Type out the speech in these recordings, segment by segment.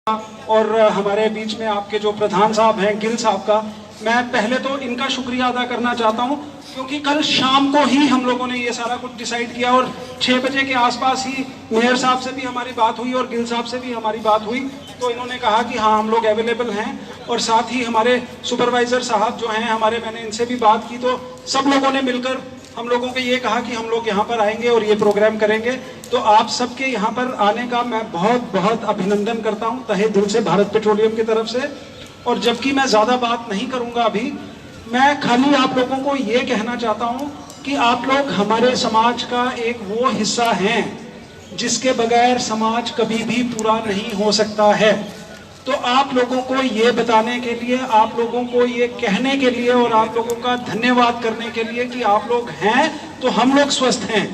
और हमारे बीच में आपके जो प्रधान साहब हैं गिल साहब का, मैं पहले तो इनका शुक्रिया अदा करना चाहता हूं क्योंकि कल शाम को ही हम लोगों ने ये सारा कुछ डिसाइड किया और 6 बजे के आसपास ही मेयर साहब से भी हमारी बात हुई और गिल साहब से भी हमारी बात हुई। तो इन्होंने कहा कि हाँ हम लोग अवेलेबल हैं और साथ ही हमारे सुपरवाइजर साहब जो हैं हमारे, मैंने इनसे भी बात की तो सब लोगों ने मिलकर हम लोगों को ये कहा कि हम लोग यहाँ पर आएंगे और ये प्रोग्राम करेंगे। तो आप सबके यहाँ पर आने का मैं बहुत बहुत अभिनंदन करता हूँ तहे दिल से भारत पेट्रोलियम की तरफ से। और जबकि मैं ज़्यादा बात नहीं करूँगा अभी, मैं खाली आप लोगों को ये कहना चाहता हूँ कि आप लोग हमारे समाज का एक वो हिस्सा हैं जिसके बगैर समाज कभी भी पूरा नहीं हो सकता है। तो आप लोगों को ये बताने के लिए, आप लोगों को ये कहने के लिए और आप लोगों का धन्यवाद करने के लिए कि आप लोग हैं तो हम लोग स्वस्थ हैं,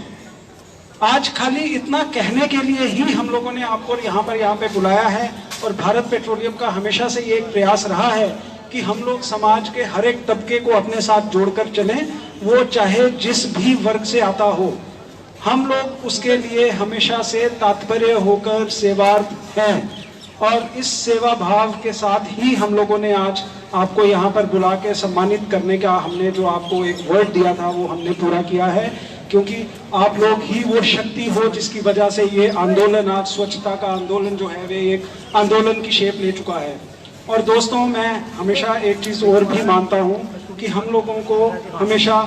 आज खाली इतना कहने के लिए ही हम लोगों ने आपको यहाँ पे बुलाया है। और भारत पेट्रोलियम का हमेशा से ये एक प्रयास रहा है कि हम लोग समाज के हर एक तबके को अपने साथ जोड़कर चलें, वो चाहे जिस भी वर्ग से आता हो। हम लोग उसके लिए हमेशा से तात्पर्य होकर सेवार्थ हैं और इस सेवा भाव के साथ ही हम लोगों ने आज आपको यहाँ पर बुला के सम्मानित करने का, हमने जो आपको एक वर्ड दिया था वो हमने पूरा किया है, क्योंकि आप लोग ही वो शक्ति हो जिसकी वजह से ये आंदोलन, आज स्वच्छता का आंदोलन जो है वे एक आंदोलन की शेप ले चुका है। और दोस्तों, मैं हमेशा एक चीज़ और भी मानता हूँ कि हम लोगों को हमेशा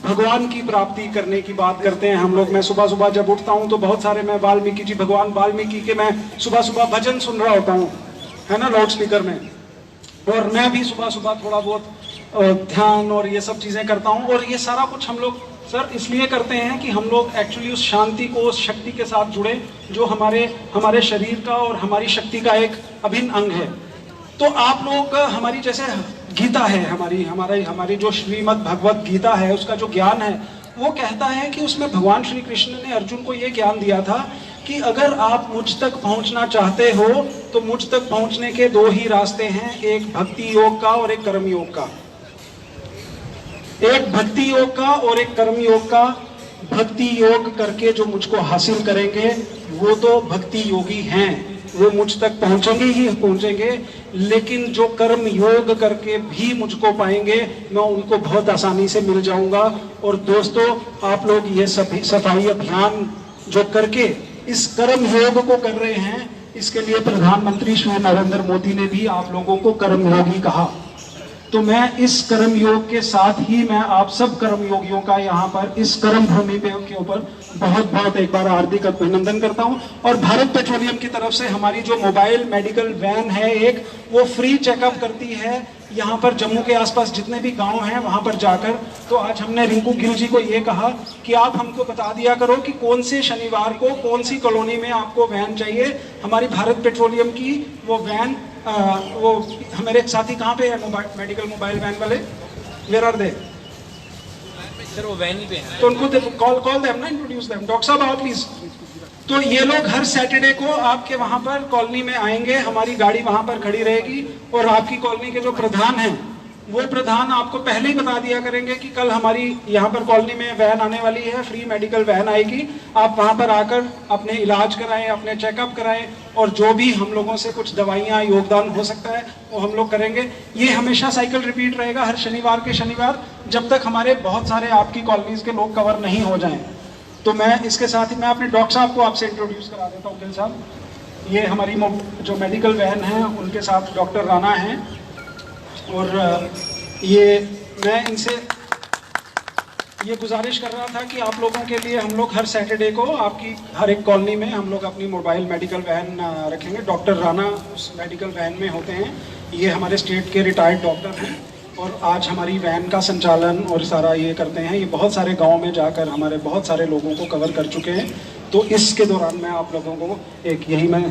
भगवान की प्राप्ति करने की बात करते हैं हम लोग। मैं सुबह सुबह जब उठता हूँ तो बहुत सारे, मैं वाल्मीकि जी, भगवान वाल्मीकि के मैं सुबह सुबह भजन सुन रहा होता हूँ, है ना, लाउड स्पीकर में। और मैं भी सुबह सुबह थोड़ा बहुत ध्यान और ये सब चीज़ें करता हूँ। और ये सारा कुछ हम लोग सर इसलिए करते हैं कि हम लोग एक्चुअली उस शांति को, उस शक्ति के साथ जुड़े जो हमारे शरीर का और हमारी शक्ति का एक अभिन्न अंग है। तो आप लोग, हमारी जैसे गीता है, हमारी जो श्रीमद् भगवत गीता है, उसका जो ज्ञान है वो कहता है कि उसमें भगवान श्री कृष्ण ने अर्जुन को ये ज्ञान दिया था कि अगर आप मुझ तक पहुंचना चाहते हो तो मुझ तक पहुंचने के 2 ही रास्ते हैं, एक भक्ति योग का और एक कर्म योग का। एक भक्ति योग का और एक कर्म योग का। भक्ति योग करके जो मुझको हासिल करेंगे वो तो भक्ति योगी हैं, वो मुझ तक पहुंचेंगे ही पहुंचेंगे, लेकिन जो कर्म योग करके भी मुझको पाएंगे मैं उनको बहुत आसानी से मिल जाऊंगा। और दोस्तों, आप लोग ये सभी सफाई अभियान जो करके इस कर्म योग को कर रहे हैं, इसके लिए प्रधानमंत्री श्री नरेंद्र मोदी ने भी आप लोगों को कर्म योगी कहा। तो मैं इस कर्म योग के साथ ही मैं आप सब कर्म योगियों का यहाँ पर इस कर्म भूमि पे के ऊपर बहुत बहुत एक बार हार्दिक अभिनंदन करता हूँ। और भारत पेट्रोलियम की तरफ से हमारी जो मोबाइल मेडिकल वैन है एक, वो फ्री चेकअप करती है यहाँ पर जम्मू के आसपास जितने भी गांव हैं वहाँ पर जाकर। तो आज हमने रिंकू गिल जी को ये कहा कि आप हमको बता दिया करो कि कौन से शनिवार को कौन सी कॉलोनी में आपको वैन चाहिए। हमारी भारत पेट्रोलियम की वो वैन, वो हमारे साथी कहाँ पे है मेडिकल मोबाइल वैन वाले, वेयर आर दे सर? वो वैन ही पे है, तो उनको कॉल देम ना, इंट्रोड्यूस देम। डॉक्टर साहब आओ प्लीज। तो ये लोग हर सैटरडे को आपके वहां पर कॉलोनी में आएंगे, हमारी गाड़ी वहां पर खड़ी रहेगी और आपकी कॉलोनी के जो प्रधान हैं वो प्रधान आपको पहले ही बता दिया करेंगे कि कल हमारी यहाँ पर कॉलोनी में वैन आने वाली है, फ्री मेडिकल वैन आएगी, आप वहाँ पर आकर अपने इलाज कराएं, अपने चेकअप कराएं और जो भी हम लोगों से कुछ दवाइयाँ योगदान हो सकता है वो हम लोग करेंगे। ये हमेशा साइकिल रिपीट रहेगा हर शनिवार के शनिवार, जब तक हमारे बहुत सारे आपकी कॉलोनीज के लोग कवर नहीं हो जाएं। तो मैं इसके साथ ही मैं अपने डॉक्टर साहब को आपसे इंट्रोड्यूस करा देता हूँ। गिल साहब, ये हमारी जो मेडिकल वैन है उनके साथ डॉक्टर राणा हैं। और ये मैं इनसे ये गुजारिश कर रहा था कि आप लोगों के लिए हम लोग हर सैटरडे को आपकी हर एक कॉलोनी में हम लोग अपनी मोबाइल मेडिकल वैन रखेंगे। डॉक्टर राणा उस मेडिकल वैन में होते हैं, ये हमारे स्टेट के रिटायर्ड डॉक्टर हैं और आज हमारी वैन का संचालन और सारा ये करते हैं। ये बहुत सारे गाँव में जाकर हमारे बहुत सारे लोगों को कवर कर चुके हैं। तो इसके दौरान मैं आप लोगों को एक यही मैं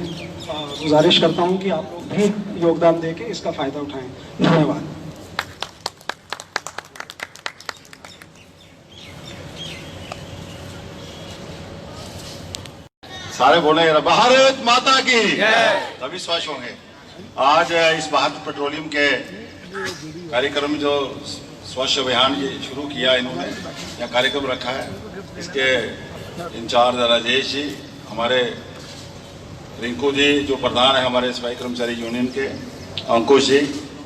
गुजारिश करता हूं कि आप लोग भी योगदान देके इसका फायदा उठाएं। धन्यवाद। सारे बोले भारत माता की तभी स्वस्थ होंगे। आज इस भारत पेट्रोलियम के कार्यक्रम में जो स्वच्छ अभियान ये शुरू किया इन्होंने, यह कार्यक्रम रखा है, इसके इंचार्ज राजेश जी, हमारे रिंकू जी जो प्रधान है हमारे सफाई कर्मचारी यूनियन के, अंकुश जी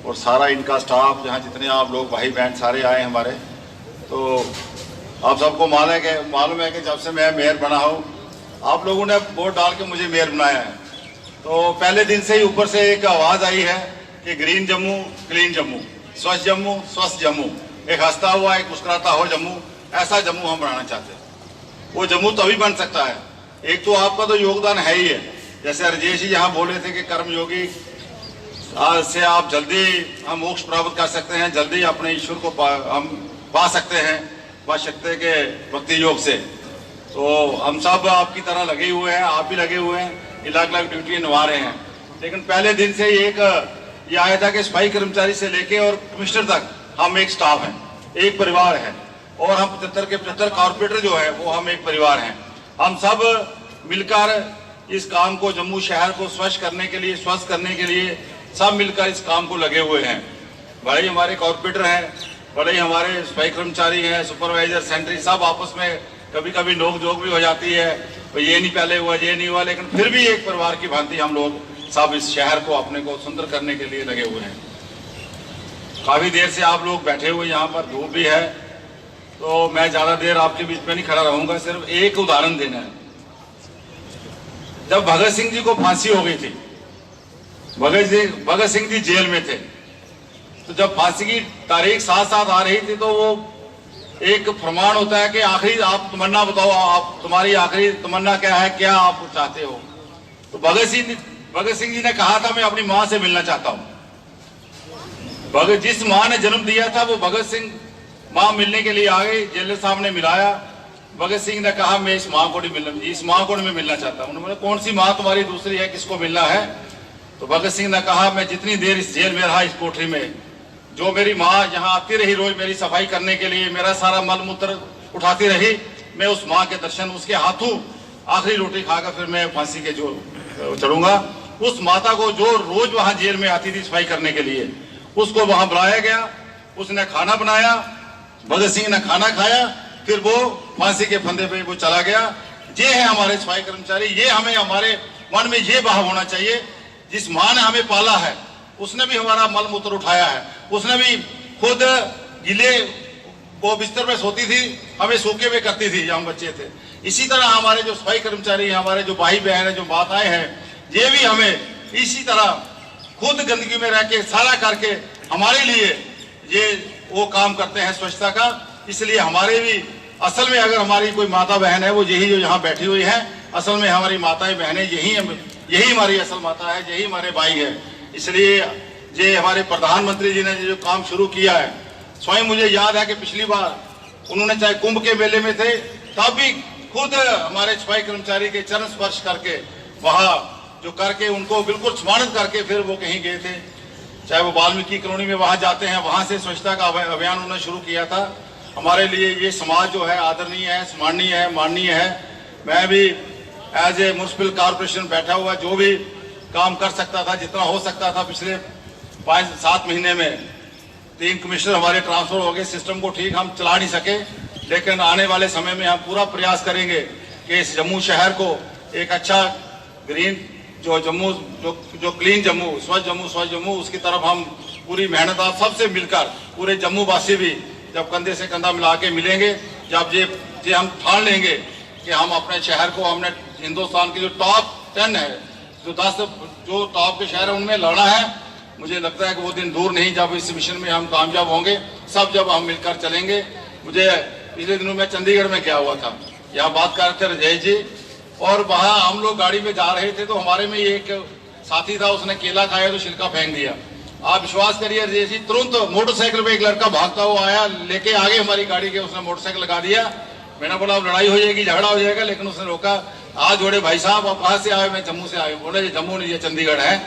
और सारा इनका स्टाफ, जहाँ जितने आप लोग भाई बहन सारे आए हमारे। तो आप सबको मालूम है कि जब से मैं मेयर बना हूँ, आप लोगों ने वोट डाल के मुझे मेयर बनाया है। तो पहले दिन से ही ऊपर से एक आवाज़ आई है कि ग्रीन जम्मू, क्लीन जम्मू, स्वच्छ जम्मू, स्वस्थ जम्मू, एक हंसता हुआ, एक मुस्कुराता हो जम्मू, ऐसा जम्मू हम बनाना चाहते हैं। वो जम्मू तभी बन सकता है, एक तो आपका तो योगदान है ही है। जैसे राजेश जी यहाँ बोले थे कि कर्मयोगी से आप जल्दी हम मोक्ष प्राप्त कर सकते हैं, जल्दी अपने ईश्वर को हम पा सकते हैं शक्ति के भक्ति योग से। तो हम सब आपकी तरह लगे हुए हैं, आप भी लगे हुए हैं, अलग अलग ड्यूटी निभा रहे हैं। लेकिन पहले दिन से एक ये आया था कि सफाई कर्मचारी से लेके और कमिश्नर तक हम एक स्टाफ हैं, एक परिवार है। और हम 75 के 75 कॉर्पोरेटर जो है वो हम एक परिवार हैं। हम सब मिलकर इस काम को, जम्मू शहर को स्वच्छ करने के लिए, स्वस्थ करने के लिए सब मिलकर इस काम को लगे हुए हैं। बड़े हमारे कॉर्पोरेटर हैं, बड़े हमारे सफाई कर्मचारी हैं, सुपरवाइजर, सेंट्री, सब आपस में कभी कभी नोक झोंक भी हो जाती है, तो ये नहीं पहले हुआ, ये नहीं हुआ, लेकिन फिर भी एक परिवार की भांति हम लोग सब इस शहर को अपने को सुंदर करने के लिए लगे हुए हैं। काफी देर से आप लोग बैठे हुए, यहाँ पर धूप भी है, तो मैं ज्यादा देर आपके बीच में नहीं खड़ा रहूंगा। सिर्फ एक उदाहरण देना है। जब भगत सिंह जी को फांसी हो गई थी, भगत सिंह जी जेल में थे, तो जब फांसी की तारीख साथ साथ आ रही थी तो वो एक प्रमाण होता है कि आखिरी आप तमन्ना बताओ, आप तुम्हारी आखिरी तमन्ना क्या है, क्या आप चाहते हो। तो भगत सिंह जी ने कहा था मैं अपनी मां से मिलना चाहता हूं। जिस मां ने जन्म दिया था वो भगत सिंह मां मिलने के लिए आ गई, जेलर साहब ने मिलाया। भगत सिंह ने कहा मैं इस मां को नहीं मिलना चाहता हूं। उन्होंने कौन सी मां तुम्हारी दूसरी है, किसको मिलना है? तो भगत सिंह ने कहा मैं जितनी देर इस जेल में रहा, इस कोठरी में, जो मेरी माँ यहाँ आती रही रोज मेरी सफाई करने के लिए, मेरा सारा मल मूत्र उठाती रही, मैं उस माँ के दर्शन, उसके हाथों आखिरी रोटी खाकर फिर मैं फांसी के जो चढ़ूंगा। उस माता को जो रोज वहां जेल में आती थी सफाई करने के लिए, उसको वहां बुलाया गया, उसने खाना बनाया, भगत सिंह ने खाना खाया, फिर वो फांसी के फंदे पे वो चला गया। ये है हमारे सफाई कर्मचारी। ये हमें, हमारे मन में ये भाव होना चाहिए, जिस माँ ने हमें पाला है उसने भी हमारा मल मूत्र उठाया है, उसने भी खुद गीले वो बिस्तर में सोती थी, हमें सूखे में करती थी जब हम बच्चे थे। इसी तरह हमारे जो सफाई कर्मचारी हैं, हमारे जो भाई बहन है, जो माताएं हैं, ये भी हमें इसी तरह खुद गंदगी में रह के सारा करके हमारे लिए ये वो काम करते हैं स्वच्छता का। इसलिए हमारे भी असल में अगर हमारी कोई माता बहन है, वो यही जो यहाँ बैठी हुई है, असल में हमारी माताएं बहनें यही हमारी असल माता है, यही हमारे भाई है। इसलिए ये हमारे प्रधानमंत्री जी ने जो काम शुरू किया है, स्वयं मुझे याद है कि पिछली बार उन्होंने चाहे कुंभ के मेले में थे, तब भी खुद हमारे सफाई कर्मचारी के चरण स्पर्श करके वहां जो करके उनको बिल्कुल सम्मानित करके फिर वो कहीं गए थे। चाहे वो वाल्मीकि कॉलोनी में वहां जाते हैं, वहां से स्वच्छता का अभियान उन्होंने शुरू किया था। हमारे लिए ये समाज जो है आदरणीय है, सम्माननीय है, माननीय है। मैं भी एज ए म्युनिसिपल कॉर्पोरेशन बैठा हुआ जो भी काम कर सकता था, जितना हो सकता था, पिछले 5-7 महीने में 3 कमिश्नर हमारे ट्रांसफर हो गए। सिस्टम को ठीक हम चला नहीं सके, लेकिन आने वाले समय में हम पूरा प्रयास करेंगे कि इस जम्मू शहर को एक अच्छा ग्रीन जो क्लीन जम्मू, स्वच्छ जम्मू, उसकी तरफ हम पूरी मेहनत आप सबसे मिलकर, पूरे जम्मू वासी भी जब कंधे से कंधा मिला के मिलेंगे, जब ये हम ठान लेंगे कि हम अपने शहर को, हमने हिंदुस्तान की जो टॉप 10 है, जो 10 जो टॉप के शहर है उनमें लड़ना है। मुझे लगता है कि वो दिन दूर नहीं जब इस मिशन में हम कामयाब होंगे, सब जब हम मिलकर चलेंगे। मुझे पिछले दिनों में चंडीगढ़ में गया हुआ था, यहाँ बात कर रहे थे राजेश जी, और वहाँ हम लोग गाड़ी में जा रहे थे तो हमारे में एक साथी था, उसने केला खाया तो छिलका फेंक दिया। आप विश्वास करिए राजेश जी, तुरंत मोटरसाइकिल पे एक लड़का भागता हुआ आया, लेके आगे हमारी गाड़ी के, उसने मोटरसाइकिल लगा दिया। मैंने बोला अब लड़ाई हो जाएगी, झगड़ा हो जाएगा, लेकिन उसने रोका। आज जोड़े भाई साहब आप कहाँ से आए? मैं जम्मू से आए। बोले जम्मू नहीं, ये चंडीगढ़ है।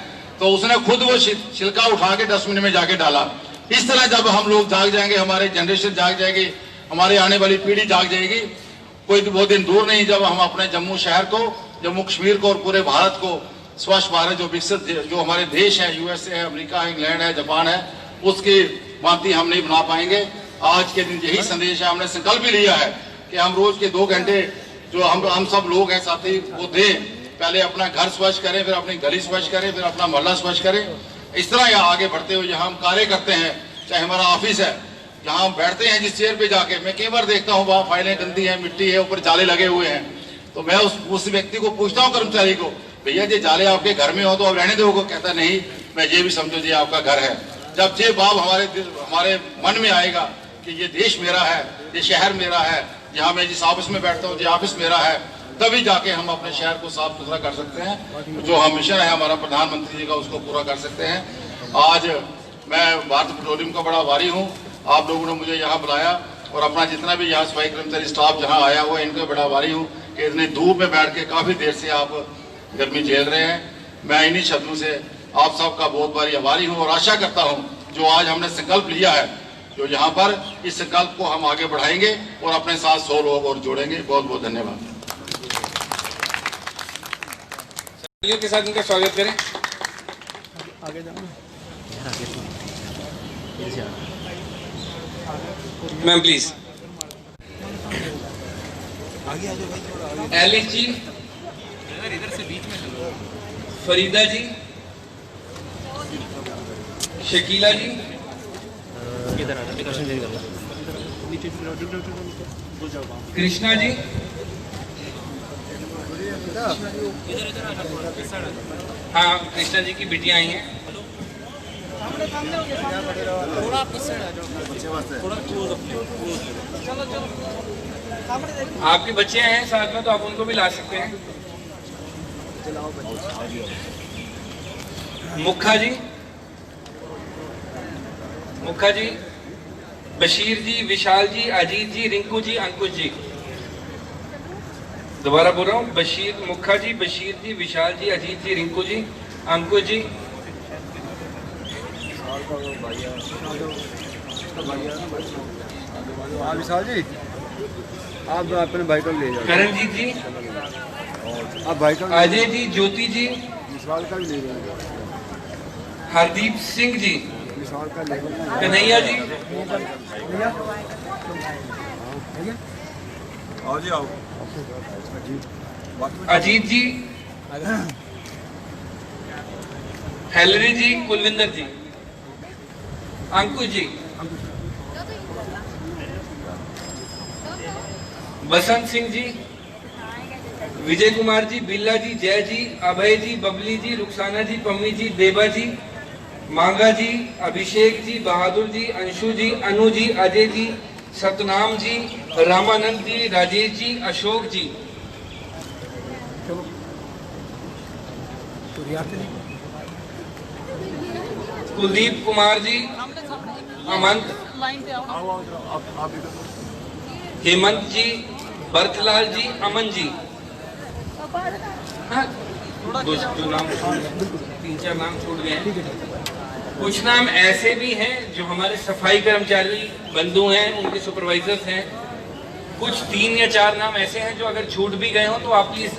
तो उसने खुद वो छिलका उठा के डस्टबिन में जाके डाला। इस तरह जब हम लोग जाग जाएंगे, हमारे जनरेशन जाग जाएगी, हमारी आने वाली पीढ़ी जाग जाएगी, कोई वो दिन दूर नहीं जब हम अपने जम्मू शहर को, जम्मू कश्मीर को और पूरे भारत को स्वच्छ भारत जो विकसित जो हमारे देश है, यूएसए है, अमेरिका है, इंग्लैंड है, जापान है, उसकी भांति हम नहीं बना पाएंगे। आज के दिन यही संदेश है। हमने संकल्प भी लिया है कि हम रोज के 2 घंटे जो हम सब लोग हैं साथी वो दें। पहले अपना घर स्वच्छ करें, फिर अपनी गली स्वच्छ करें, फिर अपना मोहल्ला स्वच्छ करें। इस तरह यहाँ आगे बढ़ते हुए जहाँ हम कार्य करते हैं, चाहे हमारा ऑफिस है, जहाँ हम बैठते हैं जिस चेयर पे जाके, मैं कई बार देखता हूँ वहाँ फाइलें गंदी है, मिट्टी है, ऊपर जाले लगे हुए हैं। तो मैं उस व्यक्ति को पूछता हूँ, कर्मचारी को, भैया ये जाले आपके घर में हो तो आप रहने दो। कहता नहीं, मैं ये भी समझो ये आपका घर है। जब ये भाव हमारे मन में आएगा कि ये देश मेरा है, ये शहर मेरा है, यहाँ मैं जिस ऑफिस में बैठता हूँ ये ऑफिस मेरा है, तभी जाके हम अपने शहर को साफ सुथरा कर सकते हैं। जो हम मिशन है हमारा प्रधानमंत्री जी का, उसको पूरा कर सकते हैं। आज मैं भारत पेट्रोलियम का बड़ा आभारी हूँ, आप लोगों ने मुझे यहाँ बुलाया और अपना जितना भी यहाँ सफाई कर्मचारी स्टाफ जहाँ आया हुआ है, इनका बड़ा आभारी हूँ कि इतनी धूप में बैठ के काफी देर से आप गर्मी झेल रहे हैं। मैं इन्हीं शब्दों से आप सबका बहुत बारी आभारी हूँ और आशा करता हूँ जो आज हमने संकल्प लिया है, जो यहाँ पर इस संकल्प को हम आगे बढ़ाएंगे और अपने साथ 100 लोग और जोड़ेंगे। बहुत बहुत धन्यवाद। के साथ इनका स्वागत करें। Ma'am please. एलिस जी, इधर से बीच में चलो। फरीदा जी, शकीला जी, कृष्णा जी, हाँ कृष्णा जी की बिटियां आई हैं। आपके बच्चे हैं साथ में तो आप उनको भी ला सकते हैं। मुखा जी, मुखा जी, बशीर जी, विशाल जी, अजीत जी, रिंकू जी, अंकुश जी। दोबारा बोल रहा हूँ, बशीर, मुखा जी, बशीर जी, विशाल जी, अजीत जी, रिंकू जी, अंकुश जी। विशाल जी, आप अपने भाई को ले जाओ। करणजीत जी, आप भाई का अजय जी, ज्योति जी, विशाल का भी ले जाओ। हरदीप सिंह जी, विशाल का ले जाओ। कन्हैया जी, आओ जी आओ। अजीत जी, हेलरी जी, कुलविंदर जी, अंकुश जी, बसंत सिंह जी, विजय कुमार जी, बिल्ला जी, जय जी, अभय जी, बबली जी, रुखसाना जी, पम्मी जी, देबा जी, मांगा जी, अभिषेक जी, बहादुर जी, अंशु जी, अनु जी, अजय जी, सतनाम जी, रामानंद जी, राजेश जी, अशोक जी, कुलदीप कुमार जी, अमंत, हेमंत जी, भरतलाल जी, अमन जी। हाँ, जो नाम 3-4 नाम छूट गए हैं। कुछ नाम ऐसे भी हैं जो हमारे सफाई कर्मचारी बंधु हैं, उनके सुपरवाइजर्स हैं। कुछ 3 या 4 नाम ऐसे हैं जो अगर छूट भी गए हो तो आप प्लीज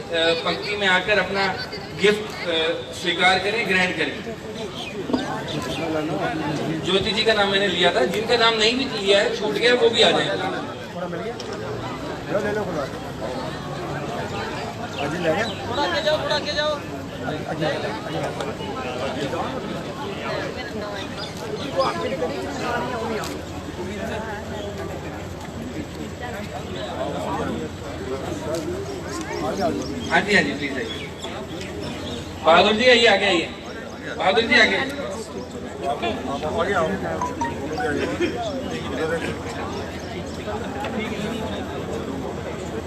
पंक्ति में आकर अपना गिफ्ट स्वीकार करें, ग्रहण करें। ज्योति जी का नाम मैंने लिया था, जिनका नाम नहीं भी लिया है, छूट गया, वो भी आ जाएगा। थोड़ा आगे जाओ, थोड़ा आगे जाओ। हाँ जी, हाँ जी, प्लीज आइए। बहादुर जी आइए, आगे आइए। बहादुर जी आगे।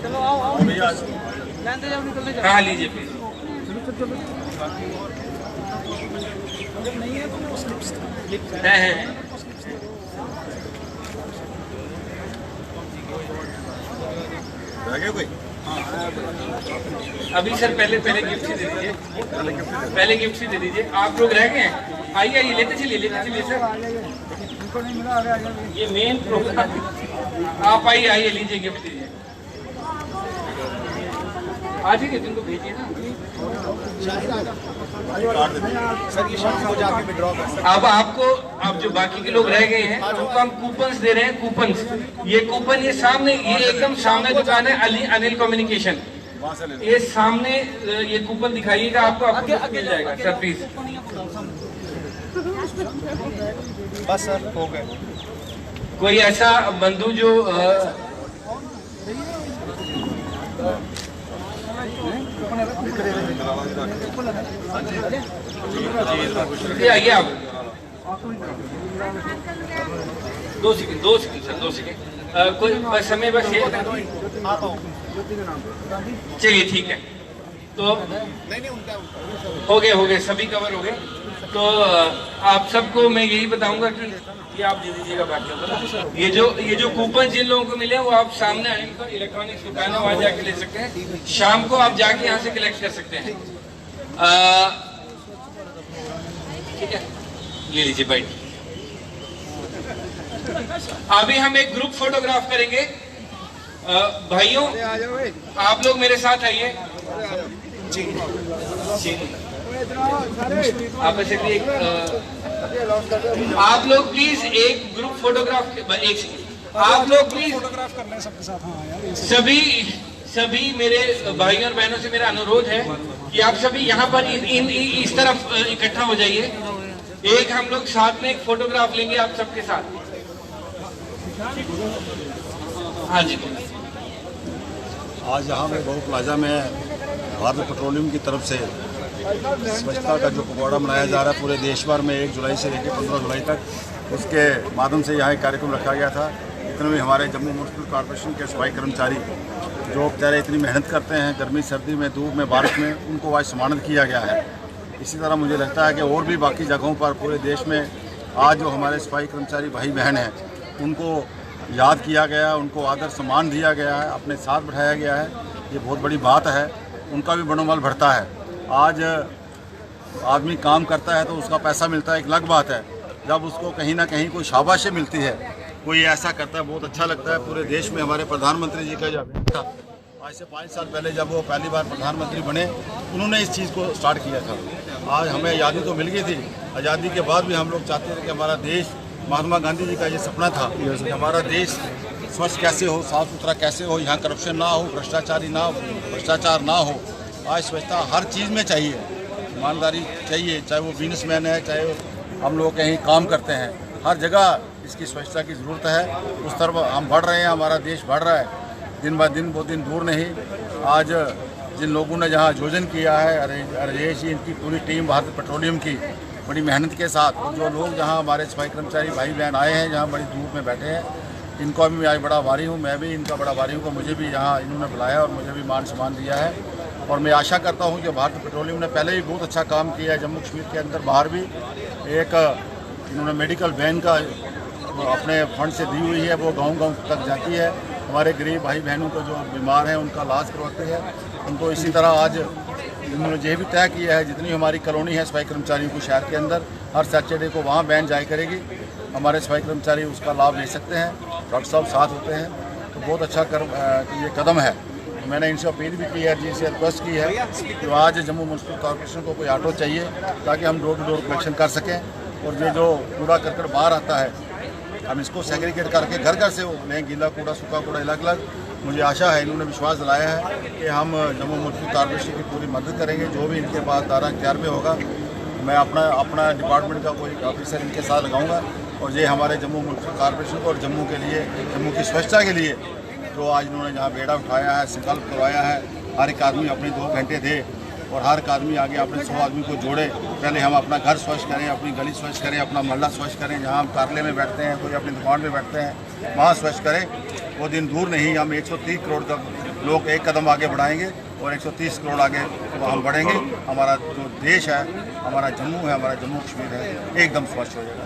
चलो आओ आओ, लेंदे जाओ, निकलने जाओ। हाँ लीजिए प्लीज। है। कोई अभी सर पहले गिफ्ट ही दे दीजिए, पहले गिफ्ट ही दे दीजिए। आप लोग रह गए हैं, आइए आइए, लेते चलिए सर, ये मेन प्रोग्राम। आप आइए आइए, लीजिए गिफ्ट दीजिए। आज ही के दिन को भेजिए ना। अब आपको, अब जो बाकी के लोग रह गए हैं उनको हम कूपन्स दे रहे हैं। कूपन्स, ये कूपन ये सामने, ये एकदम सामने दुकान है अनिल कम्युनिकेशन, वहाँ से ले लो। ये सामने ये कूपन दिखाइएगा, आपको मिल जाएगा सर, प्लीज। बस सर हो गए। कोई ऐसा बंधु जो आइए आप, 2 सेकंड सर, 2 सेकंड। कोई बस हमें बस ये, चलिए ठीक है। तो हो गए सभी कवर हो गए। तो आप सबको मैं यही बताऊंगा कि ये आप दे दीजिएगा बाकी। ये जो कूपन जिन लोगों को मिले वो आप सामने आने पर इलेक्ट्रॉनिक्स दुकान है, वहां जाके ले सकते हैं। शाम को आप जाके यहाँ से कलेक्ट कर सकते हैं। ठीक है, ले लीजिए बाइट। अभी हम एक ग्रुप फोटोग्राफ करेंगे। भाइयों आप लोग मेरे साथ आइए। आप ऐसे भी आप लोग प्लीज एक ग्रुप फोटोग्राफ, एक सेकंड, आप लोग प्लीज फोटोग्राफ कर लें सबके साथ। हाँ यार, सभी मेरे भाइयों और बहनों से मेरा अनुरोध है कि आप सभी यहाँ पर इस तरफ इकट्ठा हो जाइए। एक हम लोग साथ में एक फोटोग्राफ लेंगे आप सबके साथ। हाँ जी। आज यहाँ पे बहु प्लाजा में भारत पेट्रोलियम की तरफ से स्वच्छता का जो पखवाड़ा मनाया जा रहा है पूरे देश भर में 1 जुलाई से लेकर 15 जुलाई तक, उसके माध्यम से यहाँ एक कार्यक्रम रखा गया था। इतने में हमारे जम्मू म्यूनसिपल कॉर्पोरेशन के सफाई कर्मचारी जो बेचारे इतनी मेहनत करते हैं गर्मी सर्दी में, धूप में, बारिश में, उनको आज सम्मानित किया गया है। इसी तरह मुझे लगता है कि और भी बाकी जगहों पर पूरे देश में आज जो हमारे सफाई कर्मचारी भाई बहन हैं उनको याद किया गया, उनको आदर सम्मान दिया गया है, अपने साथ बैठाया गया है। ये बहुत बड़ी बात है, उनका भी मनोबल बढ़ता है। आज आदमी काम करता है तो उसका पैसा मिलता है, एक अलग बात है। जब उसको कहीं ना कहीं कोई शाबाशी मिलती है, कोई ऐसा करता है, बहुत अच्छा लगता है। पूरे देश में हमारे प्रधानमंत्री जी का जो अभियान था, आज से 5 साल पहले जब वो पहली बार प्रधानमंत्री बने, उन्होंने इस चीज़ को स्टार्ट किया था। आज हमें आज़ादी तो मिल गई थी, आज़ादी के बाद भी हम लोग चाहते थे कि हमारा देश, महात्मा गांधी जी का ये सपना था कि हमारा देश स्वच्छ कैसे हो, साफ़ सुथरा कैसे हो, यहाँ करप्शन ना हो, भ्रष्टाचार ना हो। आज स्वच्छता हर चीज़ में चाहिए, ईमानदारी चाहिए, चाहे वो बिजनेसमैन है, चाहे हम लोग कहीं काम करते हैं, हर जगह इसकी स्वच्छता की ज़रूरत है। उस तरफ हम बढ़ रहे हैं, हमारा देश बढ़ रहा है दिन ब दिन, बहुत दिन दूर नहीं। आज जिन लोगों ने जहाँ आयोजन किया है, राजेश जी, इनकी पूरी टीम भारत पेट्रोलियम की बड़ी मेहनत के साथ, जो लोग जहाँ हमारे सफाई कर्मचारी भाई बहन आए हैं, जहाँ बड़ी धूप में बैठे हैं, इनको भी मैं आज बड़ा आभारी हूँ। मैं भी इनका बड़ा आभारी हूँ कि मुझे भी यहाँ इन्होंने बुलाया और मुझे भी मान सम्मान दिया है। और मैं आशा करता हूँ कि भारत पेट्रोलियम ने पहले भी बहुत अच्छा काम किया है, जम्मू कश्मीर के अंदर बाहर भी। एक इन्होंने मेडिकल वैन का अपने फंड से दी हुई है, वो गांव-गांव तक जाती है, हमारे गरीब भाई बहनों को जो बीमार हैं उनका इलाज करवाते हैं उनको। इसी तरह आज इन्होंने ये भी तय किया है, जितनी हमारी कॉलोनी है सफाई कर्मचारियों को शहर के अंदर, हर सैटरडे को वहाँ वैन जाया करेगी, हमारे सफाई कर्मचारी उसका लाभ ले सकते हैं, डॉक्टर साहब साथ होते हैं। तो बहुत अच्छा ये कदम है। मैंने इनसे अपील भी की है, जी से रिक्वेस्ट की है कि आज जम्मू म्यूनसिपल कॉर्पोरेशन को कोई ऑटो चाहिए ताकि हम डोर टू डोर कलेक्शन कर सकें। और ये जो कूड़ा करकट बाहर आता है, हम इसको सेग्रीगेट करके घर घर से लें, गीला कूड़ा, सूखा कूड़ा अलग अलग। मुझे आशा है, इन्होंने विश्वास दिलाया है कि हम जम्मू म्यूनसिपल कॉर्पोरेशन की पूरी मदद करेंगे। जो भी इनके पास दायरा इख्तियार में होगा, मैं अपना डिपार्टमेंट का कोई ऑफिसर इनके साथ लगाऊंगा। और ये हमारे जम्मू म्यूनसिपल कॉर्पोरेशन को और जम्मू के लिए, जम्मू की स्वच्छता के लिए जो आज इन्होंने यहाँ बेड़ा उठाया है, संकल्प करवाया है, हर एक आदमी अपने 2 घंटे दे और हर एक आदमी आगे अपने 100 आदमी को जोड़े। पहले हम अपना घर स्वच्छ करें, अपनी गली स्वच्छ करें, अपना मोहल्ला स्वच्छ करें, जहाँ हम कार्यालय में बैठते हैं, कोई अपनी दुकान में बैठते हैं, वहाँ स्वच्छ करें। वो दिन दूर नहीं, हम 130 करोड़ तक लोग एक कदम आगे बढ़ाएंगे और 130 करोड़ आगे हम बढ़ेंगे। हमारा जो देश है, हमारा जम्मू है, हमारा जम्मू कश्मीर है, एकदम स्वच्छ हो जाएगा।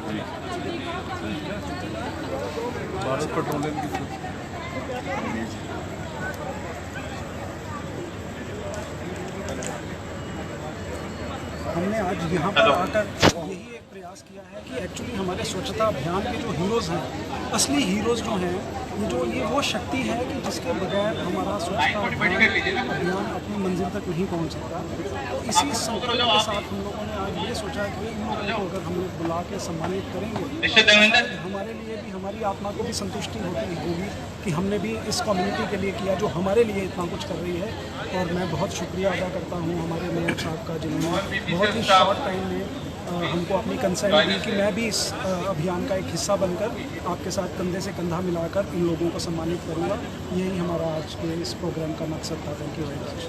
भारत पेट्रोलियम की हमने आज यहाँ पर आकर यही एक प्रयास किया है कि एक्चुअली हमारे स्वच्छता अभियान के जो हीरोज़ हैं, असली हीरोज़ जो हैं, ये वो शक्ति है कि जिसके बगैर हमारा स्वच्छता अभियान अपनी मंजिल तक नहीं पहुँच सकता। तो इसी संकल्प के साथ हम लोगों ने आज ये सोचा कि इन लोगों को अगर हम लोग बुला के सम्मानित करेंगे, हमारे लिए भी, हमारी आत्मा को भी संतुष्टि होगी कि हमने भी इस कम्युनिटी के लिए किया जो हमारे लिए इतना कुछ कर रही है। और मैं बहुत शुक्रिया अदा करता हूँ हमारे मेयर साहब का, जिन्होंने बहुत ही शॉर्ट टाइम में हमको अपनी कंसर्न दी कि मैं भी इस अभियान का एक हिस्सा बनकर आपके साथ कंधे से कंधा मिलाकर इन लोगों को सम्मानित करूँगा। यही हमारा आज के इस प्रोग्राम का मकसद था। Thank you very much.